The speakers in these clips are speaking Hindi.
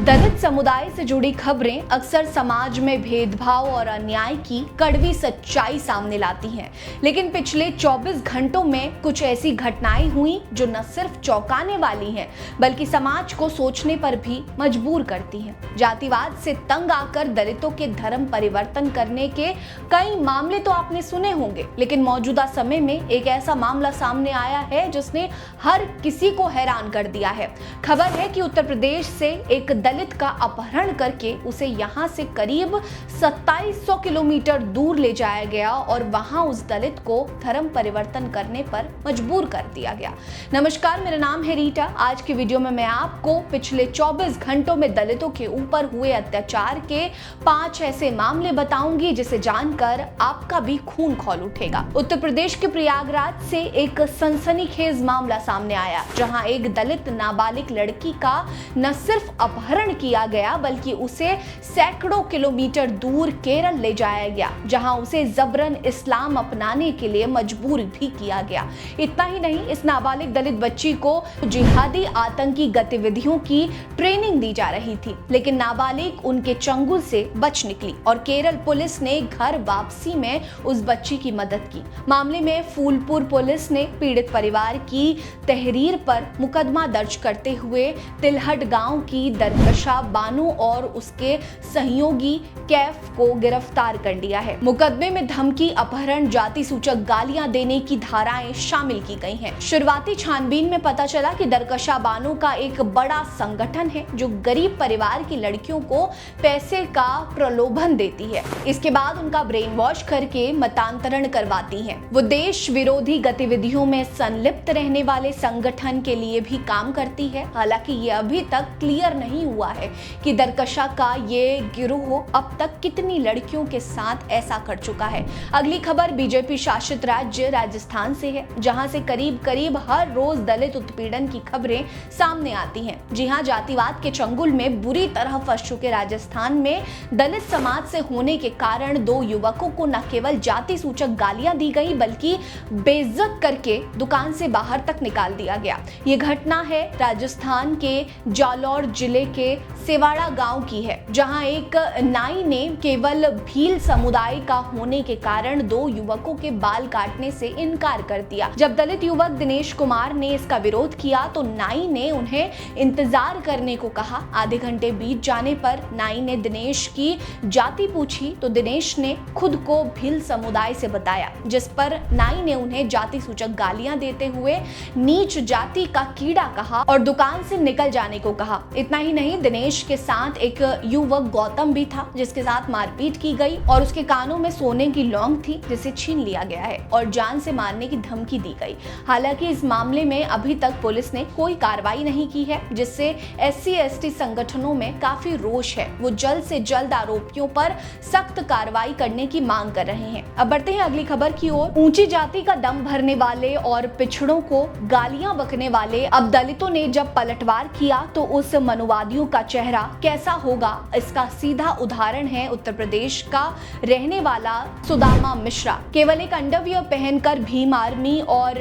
दलित समुदाय से जुड़ी खबरें अक्सर समाज में भेदभाव और अन्याय की कड़वी सच्चाई सामने लाती हैं, लेकिन पिछले 24 घंटों में कुछ ऐसी घटनाएं हुई जो न सिर्फ चौंकाने वाली हैं, बल्कि समाज को सोचने पर भी मजबूर करती हैं। जातिवाद से तंग आकर दलितों के धर्म परिवर्तन करने के कई मामले तो आपने सुने होंगे, लेकिन मौजूदा समय में एक ऐसा मामला सामने आया है जिसने हर किसी को हैरान कर दिया है। खबर है कि उत्तर प्रदेश से एक दलित का अपहरण करके उसे यहां से करीब 2700 किलोमीटर दूर ले जाया गया और वहां उस दलित को धर्म परिवर्तन करने पर मजबूर कर दिया गया। नमस्कार, मेरा नाम है रीटा। आज की वीडियो में मैं आपको पिछले 24 घंटों में दलितों के ऊपर हुए अत्याचार के 5 ऐसे मामले बताऊंगी जिसे जानकर आपका भी खून खौल उठेगा। उत्तर प्रदेश के प्रयागराज से एक सनसनीखेज मामला सामने आया, जहां एक दलित नाबालिग लड़की का न सिर्फ अपहरण किया गया बल्कि उसे सैकड़ों किलोमीटर दूर केरल ले जाया गया, जहां उसे जबरन इस्लाम अपनाने के लिए मजबूर भी किया गया। इतना ही नहीं, इस नाबालिग दलित बच्ची को जिहादी आतंकी गतिविधियों की ट्रेनिंग दी जा रही थी, लेकिन नाबालिग उनके चंगुल से बच निकली और केरल पुलिस ने घर वापसी में उस बच्ची की मदद की। मामले में फूलपुर पुलिस ने पीड़ित परिवार की तहरीर पर मुकदमा दर्ज करते हुए तिलहट गांव की दरकशा बानो और उसके सहयोगी कैफ को गिरफ्तार कर लिया है। मुकदमे में धमकी, अपहरण, जाति सूचक गालियां देने की धाराएं शामिल की गई हैं। शुरुआती छानबीन में पता चला कि दरकशा बानो का एक बड़ा संगठन है जो गरीब परिवार की लड़कियों को पैसे का प्रलोभन देती है। इसके बाद उनका ब्रेन वॉश करके मतांतरण करवाती है। वो देश विरोधी गतिविधियों में संलिप्त रहने वाले संगठन के लिए भी काम करती है। हालांकि ये अभी तक क्लियर नहीं हुआ है कि दरकशा का ये गिरोह अब तक कितनी लड़कियों के साथ ऐसा कर चुका है। अगली खबर बीजेपी शासित राज्य राजस्थान से है, जहां से करीब हर रोज दलित उत्पीड़न की खबरें सामने आती हैं। जी हां, जातिवाद के चंगुल में बुरी तरह फंस चुके राजस्थान में दलित समाज से होने के कारण 2 युवकों को न केवल जाति सूचक गालियां दी गई बल्कि बेइज्जत करके दुकान से बाहर तक निकाल दिया गया। ये घटना है राजस्थान के जालौर जिले के सेवाड़ा गांव की है, जहां एक नाई ने केवल भील समुदाय का होने के कारण 2 युवकों के बाल काटने से इनकार कर दिया। जब दलित युवक दिनेश कुमार ने इसका विरोध किया तो नाई ने उन्हें इंतजार करने को कहा। आधे घंटे बीत जाने पर नाई ने दिनेश की जाति पूछी तो दिनेश ने खुद को भील समुदाय से बताया, जिस पर नाई ने उन्हें जाति सूचक गालियां देते हुए नीच जाति का कीड़ा कहा और दुकान से निकल जाने को कहा। इतना ही नहीं, दिनेश के साथ एक युवक गौतम भी था, जिसके साथ मारपीट की गई और उसके कानों में सोने की लौंग थी, जिसे छीन लिया गया है और जान से मारने की धमकी दी गई। हालांकि इस मामले में अभी तक पुलिस ने कोई कार्रवाई नहीं की है, जिससे SC/ST संगठनों में काफी रोष है। वो जल्द से जल्द आरोपियों पर सख्त कार्रवाई करने की मांग कर रहे हैं। अब बढ़ते हैं अगली खबर की ओर। ऊंची जाति का दम भरने वाले और पिछड़ों को गालियां बकने वाले अब दलितों ने जब पलटवार किया तो उस मनुवादियों का चेहरा कैसा होगा, इसका सीधा उदाहरण है उत्तर प्रदेश का रहने वाला सुदामा मिश्रा। केवल एक अंडरवियर पहनकर भीम आर्मी और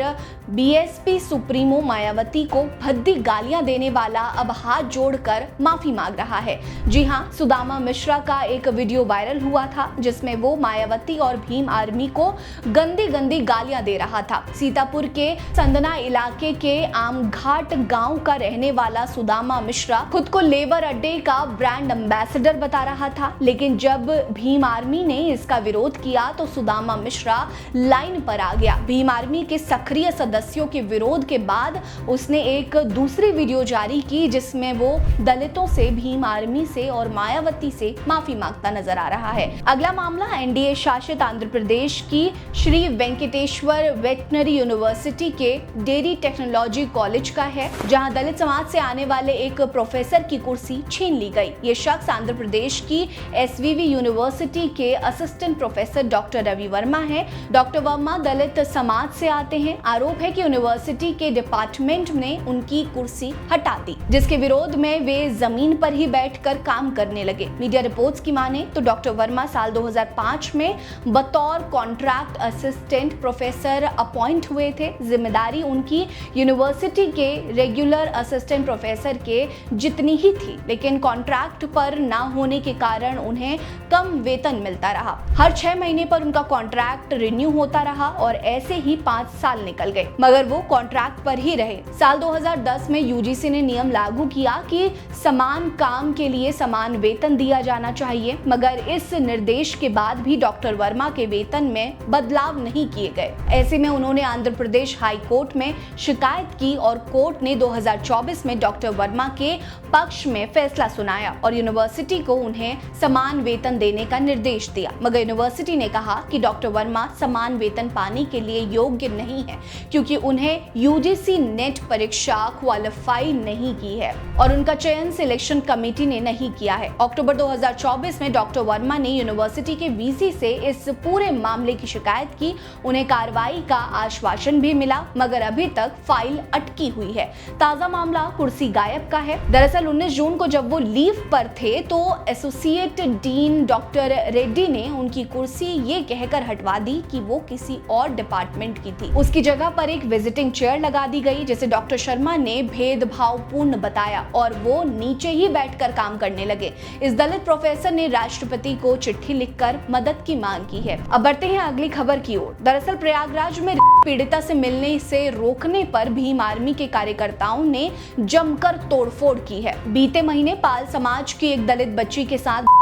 BSP सुप्रीमो मायावती को भद्दी गालियां देने वाला अब हाथ जोड़कर माफी मांग रहा है। जी हां, सुदामा मिश्रा का एक वीडियो वायरल हुआ था जिसमें वो मायावती और भीम आर्मी को गंदी गालियां दे रहा था। सीतापुर के संदना इलाके के आमघाट गांव का रहने वाला सुदामा मिश्रा खुद को लेबर अड्डे का ब्रांड एम्बेसडर बता रहा था, लेकिन जब भीम आर्मी ने इसका विरोध किया तो सुदामा मिश्रा लाइन पर आ गया। भीम आर्मी के सक्रिय सदस्यों के विरोध के बाद उसने एक दूसरी वीडियो जारी की जिसमें वो दलितों से, भीम आर्मी से और मायावती से माफी मांगता नजर आ रहा है। अगला मामला NDA शासित आंध्र प्रदेश की श्री वेंकटेश्वर वेटनरी यूनिवर्सिटी के डेयरी टेक्नोलॉजी कॉलेज का है, जहां दलित समाज से आने वाले एक प्रोफेसर की कुर्सी छीन ली गई। ये शख्स आंध्र प्रदेश की SVV यूनिवर्सिटी के assistant professor doctor Ravi Varma है। डॉक्टर वर्मा दलित समाज से आते हैं। आरोप है कि यूनिवर्सिटी के डिपार्टमेंट ने उनकी कुर्सी हटा दी, जिसके विरोध में वे जमीन पर ही बैठकर काम करने लगे। मीडिया रिपोर्ट्स की माने तो डॉक्टर वर्मा साल 2005 में बतौर कॉन्ट्रैक्ट असिस्टेंट प्रोफेसर अपॉइंट हुए थे। जिम्मेदारी उनकी यूनिवर्सिटी के रेगुलर असिस्टेंट प्रोफेसर के जितनी ही थी, लेकिन कॉन्ट्रैक्ट पर ना होने के कारण उन्हें कम वेतन मिलता रहा। हर 6 महीने पर उनका कॉन्ट्रैक्ट रिन्यू होता रहा और ऐसे ही 5 साल निकल गए, मगर वो कॉन्ट्रैक्ट पर ही रहे। साल 2010 में यूजीसी ने नियम लागू किया कि समान काम के लिए समान वेतन दिया जाना चाहिए, मगर इस निर्देश के बाद भी डॉक्टर वर्मा के वेतन में बदलाव नहीं किए गए। ऐसे में उन्होंने आंध्र प्रदेश हाई कोर्ट में शिकायत की और कोर्ट ने 2024 में डॉक्टर वर्मा के पक्ष में फैसला सुनाया और यूनिवर्सिटी को उन्हें समान वेतन देने का निर्देश दिया, मगर यूनिवर्सिटी ने कहा कि डॉक्टर वर्मा समान वेतन पाने के लिए योग्य नहीं है क्योंकि उन्हें यूजीसी नेट परीक्षा क्वालिफाई नहीं की है और उनका चयन सिलेक्शन कमेटी ने नहीं किया है। अक्टूबर 2024 में डॉक्टर वर्मा ने यूनिवर्सिटी के वीसी से इस पूरे मामले की शिकायत की। उन्हें कार्रवाई का आश्वासन भी मिला, मगर अभी तक फाइल अटकी हुई है। ताजा मामला कुर्सी गायब का है। दरअसल 19 जून को जब वो लीव पर थे तो एसोसिएट डीन डॉक्टर रेड्डी ने उनकी कुर्सी ये कहकर हटवा दी कि वो किसी और डिपार्टमेंट की थी। उसकी जगह पर एक विजिटिंग चेयर लगा दी गई जिसे डॉक्टर शर्मा ने भेदभावपूर्ण बताया और वो नीचे ही बैठकर काम करने लगे। इस दलित प्रोफेसर ने राष्ट्रपति को चिट्ठी लिखकर मदद की मांग की है। अब बढ़ते हैं अगली खबर की ओर। दरअसल प्रयागराज में पीड़िता से मिलने से रोकने पर भीम आर्मी के कार्यकर्ताओं ने जमकर तोड़फोड़ की है। बीते महीने पाल समाज की एक दलित बच्ची के साथ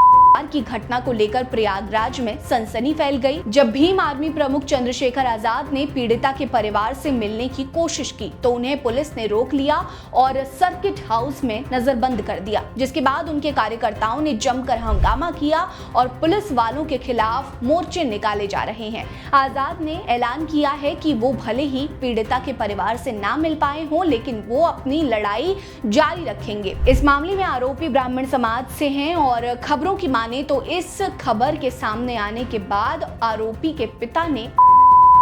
की घटना को लेकर प्रयागराज में सनसनी फैल गई। जब भीम आर्मी प्रमुख चंद्रशेखर आजाद ने पीड़िता के परिवार से मिलने की कोशिश की तो उन्हें पुलिस ने रोक लिया और सर्किट हाउस में नजरबंद कर दिया, जिसके बाद उनके कार्यकर्ताओं ने जमकर हंगामा किया और पुलिस वालों के खिलाफ मोर्चे निकाले जा रहे हैं। आजाद ने ऐलान किया है कि वो भले ही पीड़िता के परिवार से ना मिल पाए हों, लेकिन वो अपनी लड़ाई जारी रखेंगे। इस मामले में आरोपी ब्राह्मण समाज से हैं और खबरों की माने तो इस खबर के सामने आने के बाद आरोपी के पिता ने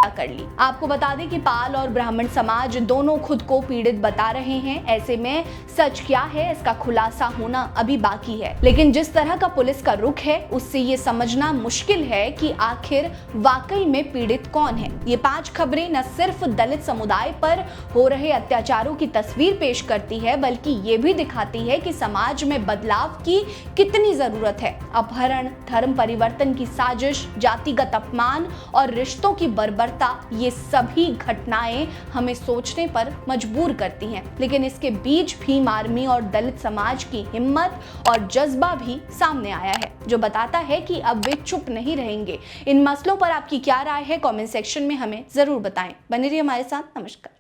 कर ली। आपको बता दें कि पाल और ब्राह्मण समाज दोनों खुद को पीड़ित बता रहे हैं। ऐसे में सच क्या है इसका खुलासा होना अभी बाकी है, लेकिन जिस तरह का पुलिस का रुख है उससे ये समझना मुश्किल है कि आखिर वाकई में पीड़ित कौन है। ये 5 खबरें न सिर्फ दलित समुदाय पर हो रहे अत्याचारों की तस्वीर पेश करती है, बल्कि ये भी दिखाती है कि समाज में बदलाव की कितनी जरूरत है। अपहरण, धर्म परिवर्तन की साजिश, जातिगत अपमान और रिश्तों की बर्बरता, ये सभी घटनाएं हमें सोचने पर मजबूर करती हैं। लेकिन इसके बीच भीम आर्मी और दलित समाज की हिम्मत और जज्बा भी सामने आया है, जो बताता है कि अब वे चुप नहीं रहेंगे। इन मसलों पर आपकी क्या राय है? कमेंट सेक्शन में हमें जरूर बताएं। बने रहिए हमारे साथ। नमस्कार।